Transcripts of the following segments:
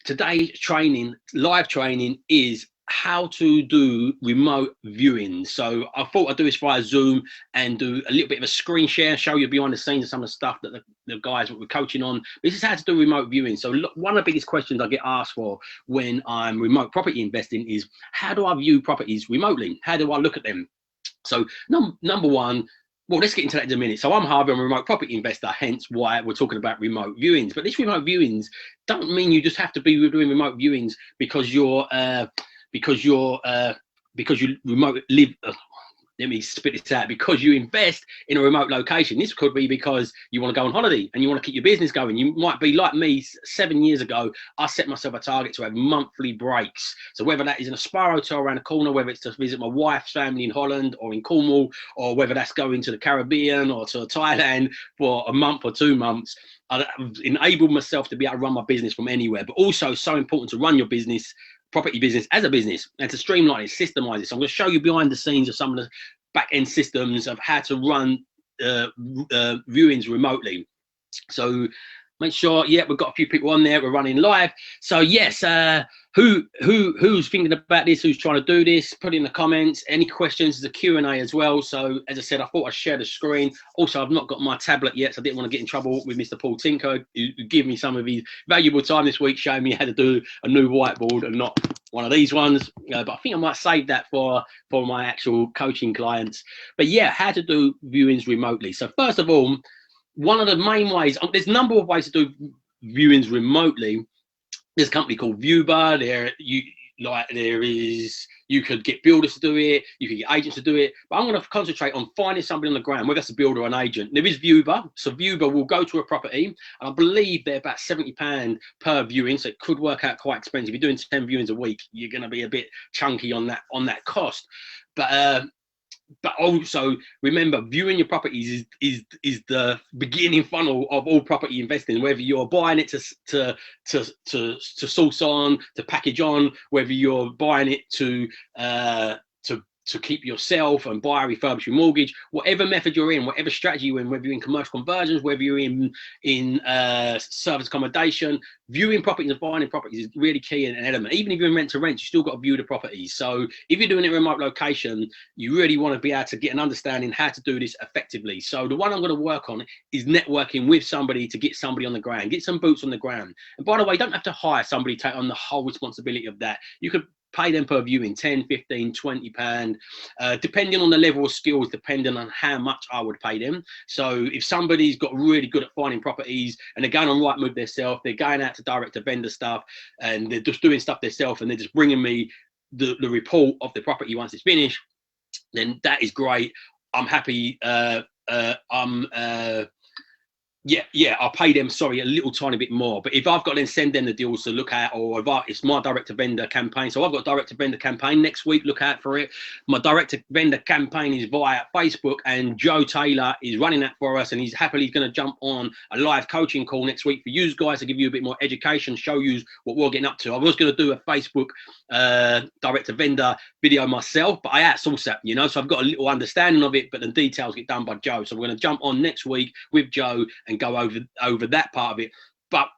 Today's training, live training, is how to do remote viewings. So I thought I'd do this via Zoom and do a little bit of a screen share, show you behind the scenes of some of the stuff that the guys that we're coaching on. This is how to do remote viewing. So look, one of the biggest questions I get asked for when I'm remote property investing is, how do I view properties remotely? How do I look at them? So number one, well, let's get into that in a minute. So I'm Harvey, I'm a remote property investor, hence why we're talking about remote viewings. But these remote viewings don't mean you just have to be doing remote viewings because you remote live. Let me spit this out. Because you invest in a remote location. This could be because you want to go on holiday and you want to keep your business going. You might be like me. 7 years ago, I set myself a target to have monthly breaks. So whether that is in a spa hotel around the corner, whether it's to visit my wife's family in Holland or in Cornwall, or whether that's going to the Caribbean or to Thailand for a month or 2 months, I've enabled myself to be able to run my business from anywhere. But also so important to run your business, property business, as a business, and to streamline it, systemize it. So I'm going to show you behind the scenes of some of the back end systems of how to run viewings remotely. So make sure, yeah, we've got a few people on there, we're running live. So yes, who's thinking about this, who's trying to do this, put in the comments. Any questions? There's a Q&A as well. So as I said, I thought I'd share the screen. Also, I've not got my tablet yet, so I didn't want to get in trouble with Mr. Paul Tinker, who gave me some of his valuable time this week showing me how to do a new whiteboard and not one of these ones. But I think I might save that for my actual coaching clients. But yeah, how to do viewings remotely. So first of all, one of the main ways, there's a number of ways to do viewings remotely. There's a company called Viewber. You could get builders to do it, you could get agents to do it, but I'm going to concentrate on finding somebody on the ground, whether that's a builder or an agent. There is Viewber. So Viewber will go to a property, and I believe they're about £70 per viewing, so it could work out quite expensive. If you're doing 10 viewings a week, you're going to be a bit chunky on that cost. But also remember, viewing your properties is the beginning funnel of all property investing. Whether you're buying it to source on, to package on, whether you're buying it to keep yourself and buy a refurbished remortgage, whatever method you're in, whatever strategy you're in, whether you're in commercial conversions, whether you're in service accommodation, viewing properties and buying properties is really key and an element. Even if you're in rent to rent, you still got to view the properties. So if you're doing it in a remote location, you really want to be able to get an understanding how to do this effectively. So the one I'm going to work on is networking with somebody to get somebody on the ground, get some boots on the ground. And by the way, you don't have to hire somebody to take on the whole responsibility of that. You could pay them per viewing, 10, 15, 20 pound, depending on the level of skills, depending on how much I would pay them. So if somebody's got really good at finding properties and they're going on Rightmove themselves, they're going out to direct to vendor stuff and they're just doing stuff themselves and they're just bringing me the report of the property once it's finished, then that is great. I'm happy. I'll pay them, a little tiny bit more. But if I've got to then send them the deals to look at, or if it's my direct to vendor campaign, so I've got a direct to vendor campaign next week, look out for it. My direct to vendor campaign is via Facebook, and Joe Taylor is running that for us, and he's happily going to jump on a live coaching call next week for you guys to give you a bit more education, show you what we're getting up to. I was going to do a Facebook direct to vendor video myself, but I outsource that, so I've got a little understanding of it, but the details get done by Joe. So we're going to jump on next week with Joe and go over that part of it. But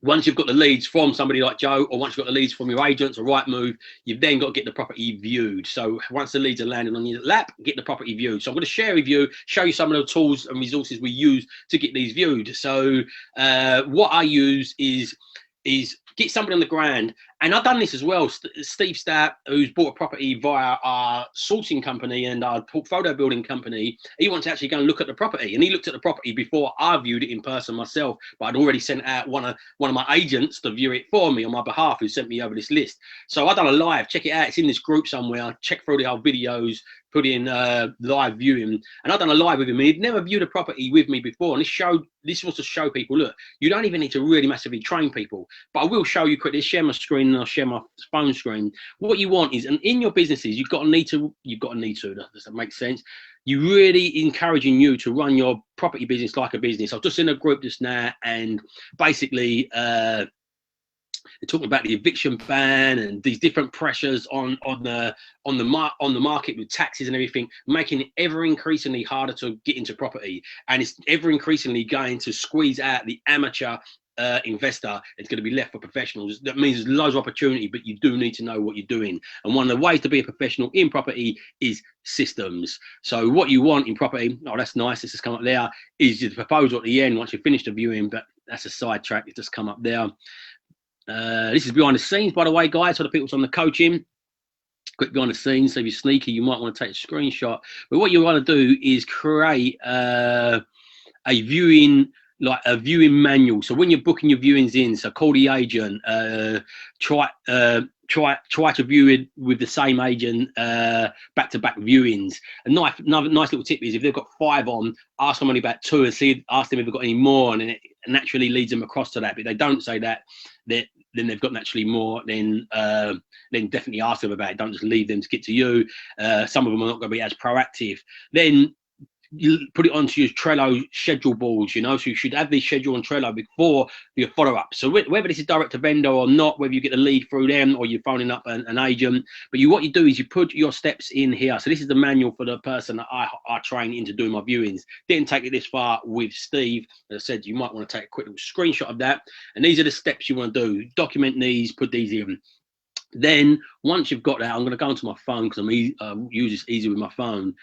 once you've got the leads from somebody like Joe, or once you've got the leads from your agents or Rightmove, you've then got to get the property viewed. So once the leads are landing on your lap, get the property viewed. So I'm going to share with you, show you some of the tools and resources we use to get these viewed. So what I use is get somebody on the ground. And I've done this as well. Steve Stapp, who's bought a property via our sourcing company and our portfolio building company, he wants to actually go and look at the property. And he looked at the property before I viewed it in person myself, but I'd already sent out one of my agents to view it for me on my behalf, who sent me over this list. So I've done a live, check it out. It's in this group somewhere. Check through the old videos, put in live viewing, and I've done a live with him, and he'd never viewed a property with me before. And this was to show people, look, you don't even need to really massively train people, but I will show you quickly. Share my screen and I'll share my phone screen. What you want is, and in your businesses, you've got to need to, does that make sense? You really encouraging you to run your property business like a business. I was just in a group just now, and basically they're talking about the eviction ban and these different pressures on the market with taxes and everything, making it ever increasingly harder to get into property, and it's ever increasingly going to squeeze out the amateur investor. It's going to be left for professionals. That means there's loads of opportunity, but you do need to know what you're doing. And one of the ways to be a professional in property is systems. So what you want in property, oh, that's nice, this has come up there, is the proposal at the end once you finish the viewing, but that's a sidetrack, it's just come up there. This is behind the scenes, by the way, guys, for the people on the coaching. Quick behind the scenes, so if you're sneaky, you might want to take a screenshot. But what you want to do is create a viewing, like a viewing manual. So when you're booking your viewings in, so call the agent, try to view it with the same agent, back-to-back viewings. Another nice little tip is if they've got 5 on, ask them only about 2 and ask them if they've got any more, and it naturally leads them across to that. But if they don't say that, then they've got naturally more, then definitely ask them about it. Don't just leave them to get to you. Some of them are not going to be as proactive. Then you put it onto your Trello schedule boards, so you should have the schedule on Trello before your follow-up. So whether this is direct to vendor or not, whether you get the lead through them or you're phoning up an agent, but what you do is you put your steps in here. So this is the manual for the person that I train into doing my viewings. Didn't take it this far with Steve. As I said, you might want to take a quick screenshot of that. And these are the steps you want to do. Document these, put these in. Then once you've got that, I'm going to go onto my phone because I'm use this easy with my phone.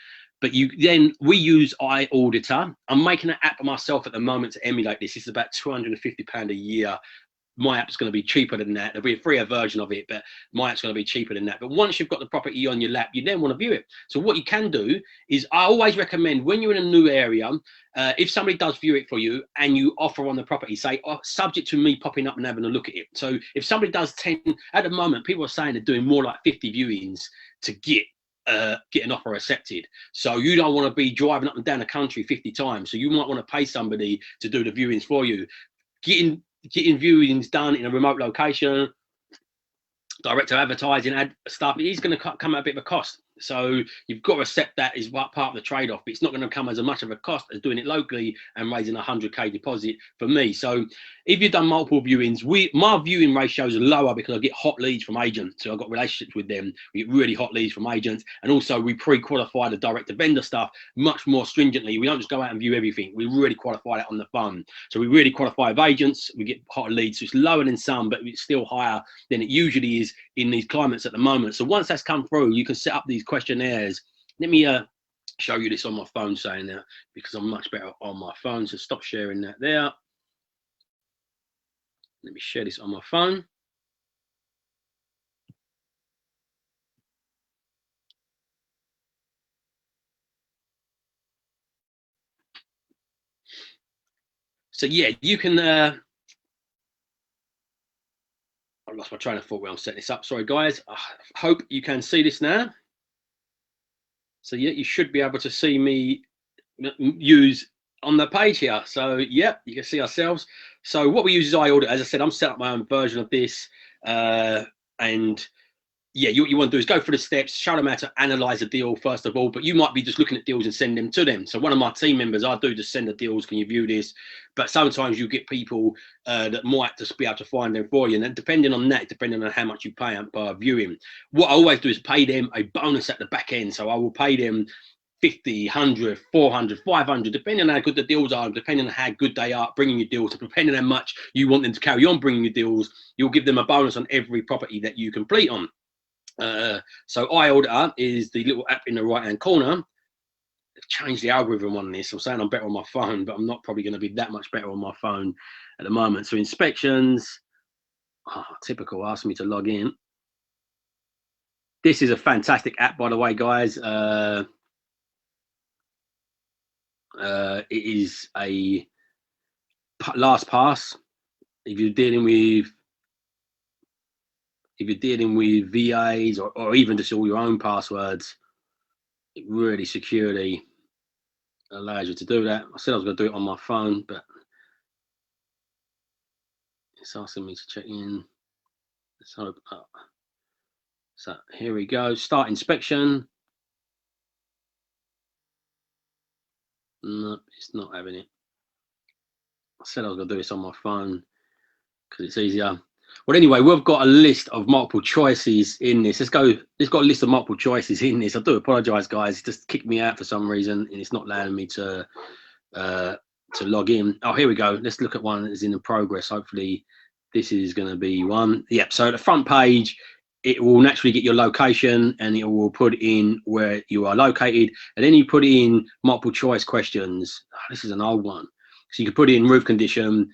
But we use iAuditor. I'm making an app for myself at the moment to emulate this. This is about £250 a year. My app's going to be cheaper than that. There'll be a freer version of it, but my app's going to be cheaper than that. But once you've got the property on your lap, you then want to view it. So what you can do is, I always recommend when you're in a new area, if somebody does view it for you and you offer on the property, say, subject to me popping up and having a look at it. So if somebody does 10, at the moment, people are saying they're doing more like 50 viewings to get an offer accepted. So you don't want to be driving up and down the country 50 times. So you might want to pay somebody to do the viewings for you. Getting viewings done in a remote location, direct to advertising, ad stuff, it is going to come at a bit of a cost. So you've got to accept that is part of the trade-off, but it's not going to come as much of a cost as doing it locally and raising a 100k deposit for me. So if you've done multiple viewings, my viewing ratio is lower because I get hot leads from agents. So I've got relationships with them. We get really hot leads from agents, and also we pre-qualify the direct to vendor stuff much more stringently. We don't just go out and view everything. We really qualify that on the phone. So we really qualify with agents. We get hot leads. So it's lower than some, but it's still higher than it usually is in these climates at the moment. So once that's come through, you can set up these questionnaires. Let me show you this on my phone, saying that, because I'm much better on my phone. So stop sharing that there. Let me share this on my phone. So yeah, you can I lost my train of thought when I'm setting this up. Sorry guys, I hope you can see this now. So yeah, you should be able to see me use on the page here. So yeah, you can see ourselves. So what we use is iAuditor. As I said, I'm set up my own version of this, and yeah, what you want to do is go through the steps, show them how to analyze a deal first of all, but you might be just looking at deals and send them to them. So one of my team members, I do just send the deals, can you view this? But sometimes you get people that might just be able to find them for you. And then depending on that, depending on how much you pay per viewing, what I always do is pay them a bonus at the back end. So I will pay them 50, 100, 400, 500, depending on how good the deals are, depending on how good they are bringing you deals, depending on how much you want them to carry on bringing you deals, you'll give them a bonus on every property that you complete on. So iAuditor is the little app in the right hand corner. They've changed the algorithm on this. I'm saying I'm better on my phone, but I'm not probably going to be that much better on my phone at the moment. So inspections, typical, ask me to log in. This is a fantastic app, by the way, guys. It is a last pass. If you're dealing with VAs or even just all your own passwords, it really securely allows you to do that. I said I was going to do it on my phone, but it's asking me to check in. Let's hope up. So here we go. Start inspection. No, it's not having it. I said I was going to do this on my phone because it's easier. Well, anyway, we've got a list of multiple choices in this. Let's go. It's got a list of multiple choices in this. I do apologise, guys. It just kicked me out for some reason, and it's not allowing me to log in. Oh, here we go. Let's look at one that's in progress. Hopefully, this is going to be one. Yep. So the front page, it will naturally get your location, and it will put in where you are located, and then you put in multiple choice questions. Oh, this is an old one, so you can put in roof condition,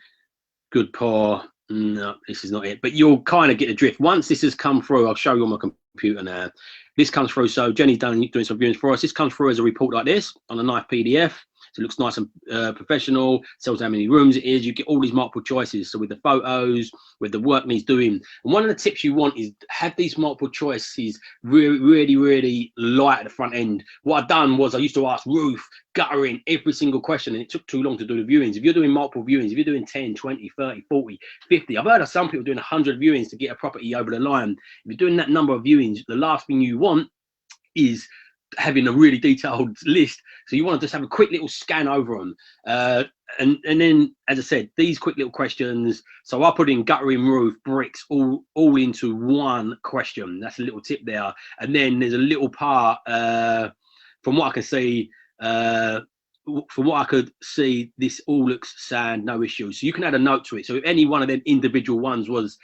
good, poor. No, this is not it, but you'll kind of get the drift. Once this has come through, I'll show you on my computer now. This comes through. So Jenny's doing some viewings for us. This comes through as a report like this on a nice PDF. So it looks nice and professional, tells how many rooms it is. You get all these multiple choices. So with the photos, with the work needs doing. And one of the tips you want is have these multiple choices really light at the front end. What I've done was I used to ask roof, guttering, every single question, and it took too long to do the viewings. If you're doing multiple viewings, if you're doing 10, 20, 30, 40, 50, I've heard of some people doing 100 viewings to get a property over the line. If you're doing that number of viewings, the last thing you want is having a really detailed list. So you want to just have a quick little scan over them. And then, as I said, these quick little questions. So I put in guttering, roof, bricks, all into one question. That's a little tip there. And then there's a little part, from what I can see, from what I could see, this all looks sound, no issue. So you can add a note to it. So if any one of them individual ones was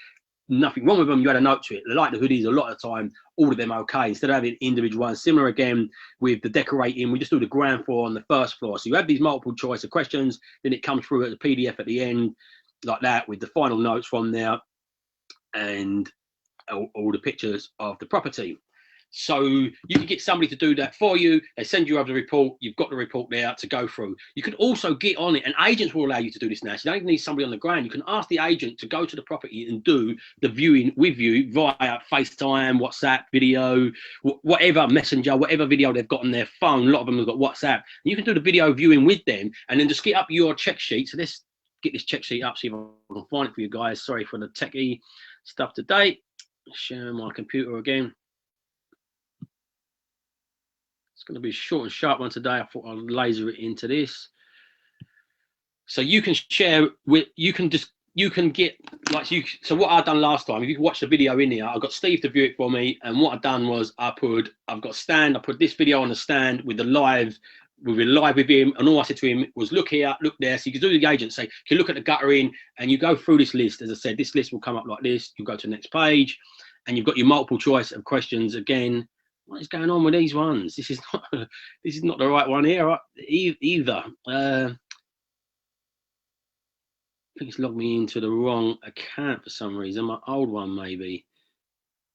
nothing wrong with them, you had a note to it. Like the hoodies, a lot of the time, all of them okay. Instead of having individual ones, similar again with the decorating, we just do the ground floor on the first floor. So you have these multiple choice of questions, then it comes through as a PDF at the end, like that, with the final notes from there and all the pictures of the property. So you can get somebody to do that for you. They send you over the report. You've got the report there to go through. You can also get on it, and agents will allow you to do this now. So you don't even need somebody on the ground. You can ask the agent to go to the property and do the viewing with you via FaceTime, WhatsApp, video, whatever, Messenger, whatever video they've got on their phone. A lot of them have got WhatsApp. And you can do the video viewing with them and then just get up your check sheet. So let's get this check sheet up, see if I can find it for you guys. Sorry for the techie stuff today. Share my computer again. Going to be a short and sharp one today. I thought I'll laser it into this. So you can share with, you can get like you. So what I've done last time, if you can watch the video in here, I got Steve to view it for me. And what I've done was I've got stand. I put this video on the stand with the live. We were live with him, and all I said to him was, look here, look there. So you can do the agent, say, you can look at the guttering, and you go through this list. As I said, this list will come up like this. You go to the next page, and you've got your multiple choice of questions again. What is going on with these ones? This is not the right one here either. I think it's logged me into the wrong account for some reason. My old one, maybe.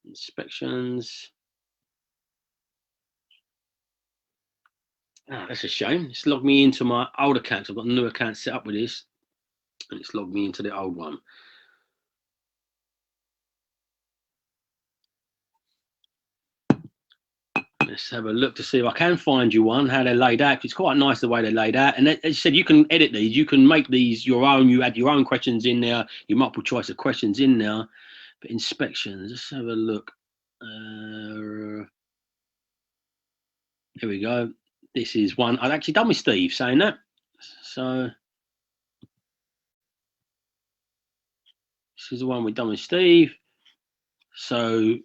Inspections. Ah, that's a shame. It's logged me into my old account. I've got a new account set up with this, and it's logged me into the old one. Let's have a look to see if I can find you one, how they're laid out. It's quite nice the way they're laid out. And as you said, you can edit these. You can make these your own. You add your own questions in there, your multiple choice of questions in there. But inspections, let's have a look. Here we go. This is one I've actually done with Steve saying that. So this is the one we've done with Steve. So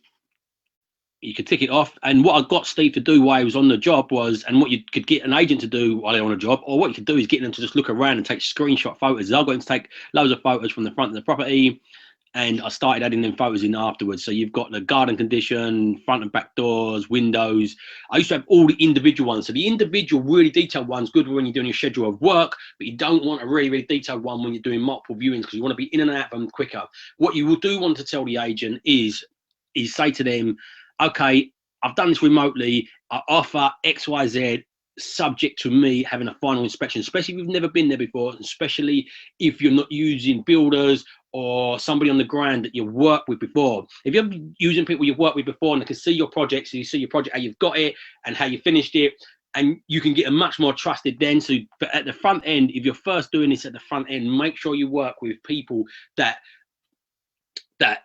you could tick it off. And what I got Steve to do while he was on the job was, and what you could get an agent to do while they're on a job, or what you could do is get them to just look around and take screenshot photos. I got him to take loads of photos from the front of the property, and I started adding them photos in afterwards. So you've got the garden condition, front and back doors, windows. I used to have all the individual ones. So the individual really detailed one's good when you're doing your schedule of work, but you don't want a really detailed one when you're doing multiple viewings, because you want to be in and out of them quicker. What you will do want to tell the agent is say to them, okay, I've done this remotely. I offer XYZ subject to me having a final inspection, especially if you've never been there before, especially if you're not using builders or somebody on the ground that you've worked with before. If you're using people you've worked with before and they can see your project, so you see your project, how you've got it and how you finished it, and you can get a much more trusted then. So but at the front end, if you're first doing this at the front end, make sure you work with people that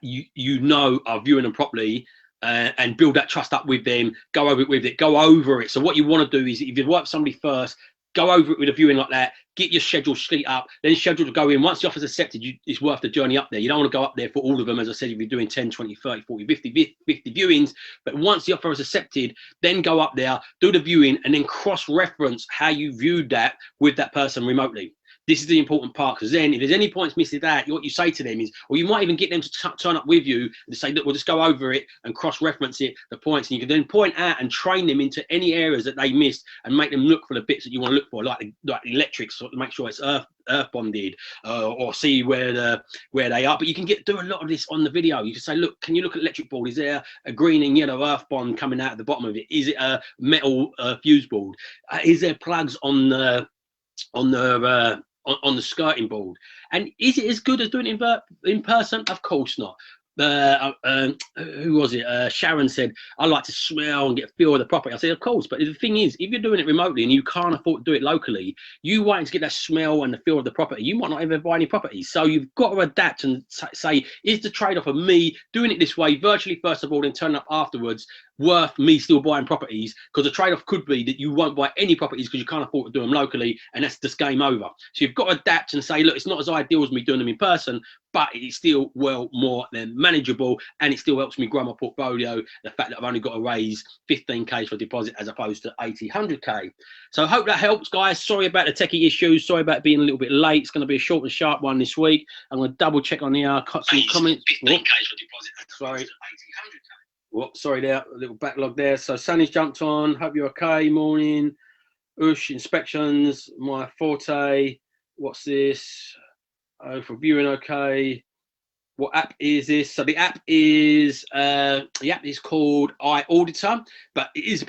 you know are viewing them properly. And build that trust up with them, go over it. So what you want to do is, if you work with somebody first, go over it with a viewing like that, get your schedule sheet up, then schedule to go in. Once the offer's accepted, it's worth the journey up there. You don't want to go up there for all of them. As I said, if you're doing 10, 20, 30, 40, 50 viewings, but once the offer is accepted, then go up there, do the viewing, and then cross-reference how you viewed that with that person remotely. This is the important part, because then if there's any points missing out, what you say to them is, or you might even get them to turn up with you and say, look, we'll just go over it and cross-reference it, the points, and you can then point out and train them into any areas that they missed and make them look for the bits that you want to look for, like electrics, so to make sure it's earth bonded, or see where they are. But you can do a lot of this on the video. You can say, look, can you look at electric board? Is there a green and yellow earth bond coming out at the bottom of it? Is it a metal fuse board? Is there plugs on the skirting board? And is it as good as doing it in person? Of course not. Who was it? Sharon said, I like to smell and get a feel of the property. I said, of course, but the thing is, if you're doing it remotely and you can't afford to do it locally, you waiting to get that smell and the feel of the property, you might not ever buy any property. So you've got to adapt and say, is the trade-off of me doing it this way virtually first of all and turning up afterwards worth me still buying properties? Because the trade-off could be that you won't buy any properties because you can't afford to do them locally, and that's just game over. So you've got to adapt and say, look, it's not as ideal as me doing them in person, but it's still well more than manageable, and it still helps me grow my portfolio. The fact that I've only got to raise 15k for a deposit as opposed to 80, 100k. So I hope that helps, guys. Sorry about the techie issues. Sorry about being a little bit late. It's going to be a short and sharp one this week. I'm going to double check on here. Cut some comments. 15k for deposit. Sorry. 80, 100k. Well, sorry there, a little backlog there. So Sunny's jumped on. Hope you're okay. Morning. Ush, inspections, my forte. What's this? Oh, for viewing, okay. What app is this? So the app is called iAuditor, but it is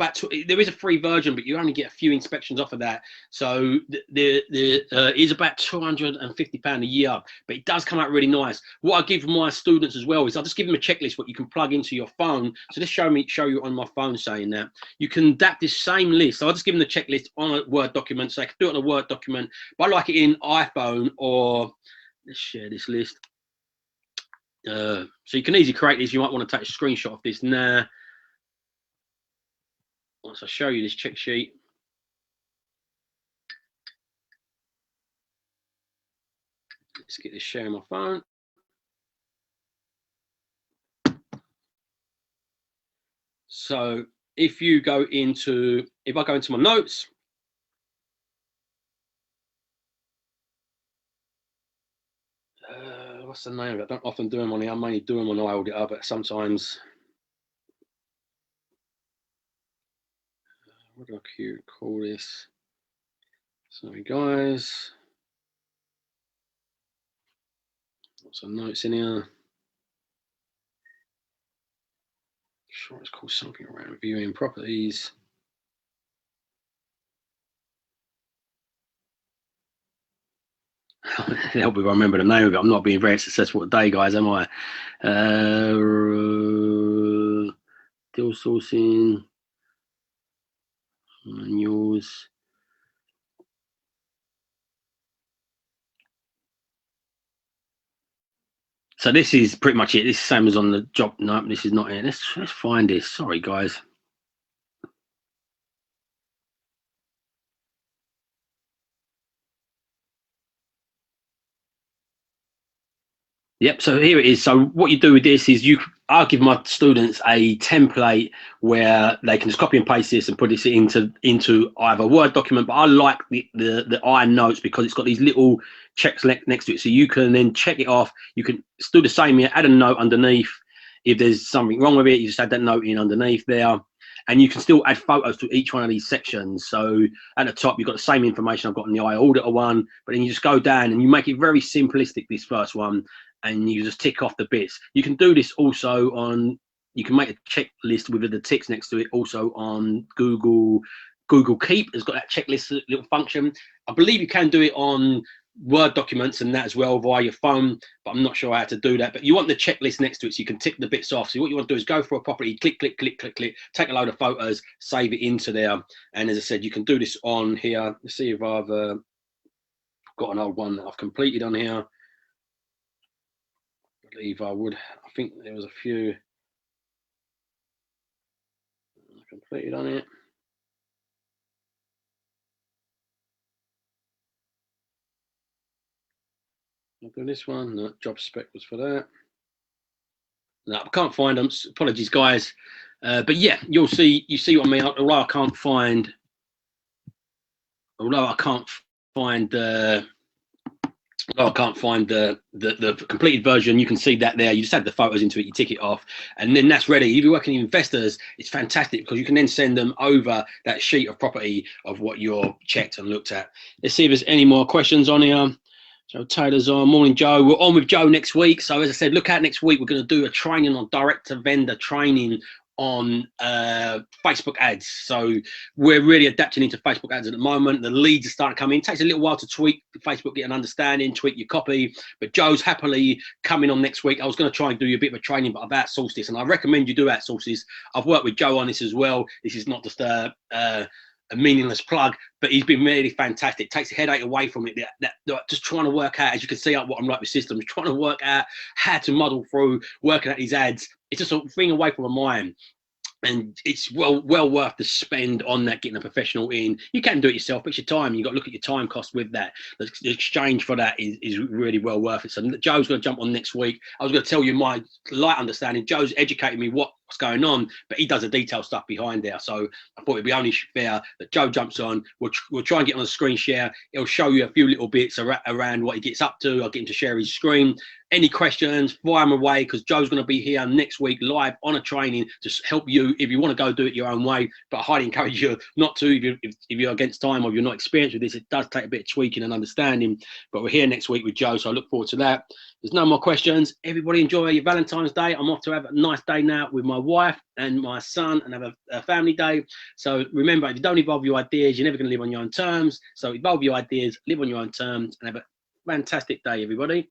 there is a free version, but you only get a few inspections off of that. So it is about £250 a year, but it does come out really nice. What I give my students as well is I'll just give them a checklist what you can plug into your phone. So just show you on my phone saying that you can adapt this same list. So I'll just give them the checklist on a Word document, so they can do it on a Word document, but I like it in iPhone, or let's share this list. So you can easily create this. You might want to take a screenshot of this now. Once I show you this check sheet. Let's get this sharing my phone. So if I go into my notes, what's the name of it? I don't often do them on here. I mainly do them on iAuditor, but sometimes. What do I call this? Sorry, guys. Lots of notes in here. Sure, it's called something around viewing properties. Help if I remember the name of it. I'm not being very successful today, guys, am I? Deal sourcing, news. So this is pretty much it. This is the same as on the job. No, this is not it. Let's find this. Sorry, guys. Yep, so here it is. So what you do with this is I'll give my students a template where they can just copy and paste this and put this into either a Word document, but I like the iNotes because it's got these little checks next to it. So you can then check it off. You can do the same here, add a note underneath. If there's something wrong with it, you just add that note in underneath there. And you can still add photos to each one of these sections. So at the top, you've got the same information I've got in the iAuditor one, but then you just go down and you make it very simplistic, this first one, and you just tick off the bits. You can do this also you can make a checklist with the ticks next to it also on Google Keep. Has got that checklist little function. I believe you can do it on Word documents and that as well via your phone, but I'm not sure how to do that. But you want the checklist next to it so you can tick the bits off. So what you want to do is go for a property, click, click, click, click, click, take a load of photos, save it into there. And as I said, you can do this on here. Let's see if I've got an old one that I've completed on here. I believe I would. I think there was a few completed on it. I'll do this one. No, job spec was for that. No, I can't find them. Apologies, guys. But yeah, you see what I mean. Although I can't find the completed version, you can see that there. You just add the photos into it, you tick it off, and then that's ready. If you're working with investors, it's fantastic because you can then send them over that sheet of property of what you're checked and looked at. Let's see if there's any more questions on here. Joe Taylor's on. Morning, Joe. We're on with Joe next week. So as I said, look out next week. We're going to do a training on direct to vendor training on Facebook ads. So we're really adapting into Facebook ads at the moment. The leads are starting to come in. It takes a little while to tweak Facebook, get an understanding, tweak your copy. But Joe's happily coming on next week. I was going to try and do you a bit of a training, but I've outsourced this, and I recommend you do outsource this. I've worked with Joe on this as well. This is not just a meaningless plug, but he's been really fantastic. Takes the headache away from it. That just trying to work out, as you can see what I'm like with systems, trying to work out how to muddle through working out these ads. It's just a thing away from my mind. And it's well worth the spend on that, getting a professional in. You can do it yourself, but it's your time. You've got to look at your time cost with that. The exchange for that is really well worth it. So Joe's going to jump on next week. I was going to tell you my light understanding. Joe's educated me what's going on, but he does the detailed stuff behind there. So I thought it'd be only fair that Joe jumps on. We'll try and get on a screen share. He'll show you a few little bits around what he gets up to. I'll get him to share his screen. Any questions, fire them away, because Joe's going to be here next week live on a training to help you if you want to go do it your own way. But I highly encourage you not to if you're against time or you're not experienced with this. It does take a bit of tweaking and understanding. But we're here next week with Joe, so I look forward to that. There's no more questions. Everybody enjoy your Valentine's Day. I'm off to have a nice day now with my wife and my son and have a family day. So remember, if you don't evolve your ideas, you're never going to live on your own terms. So evolve your ideas, live on your own terms, and have a fantastic day, everybody.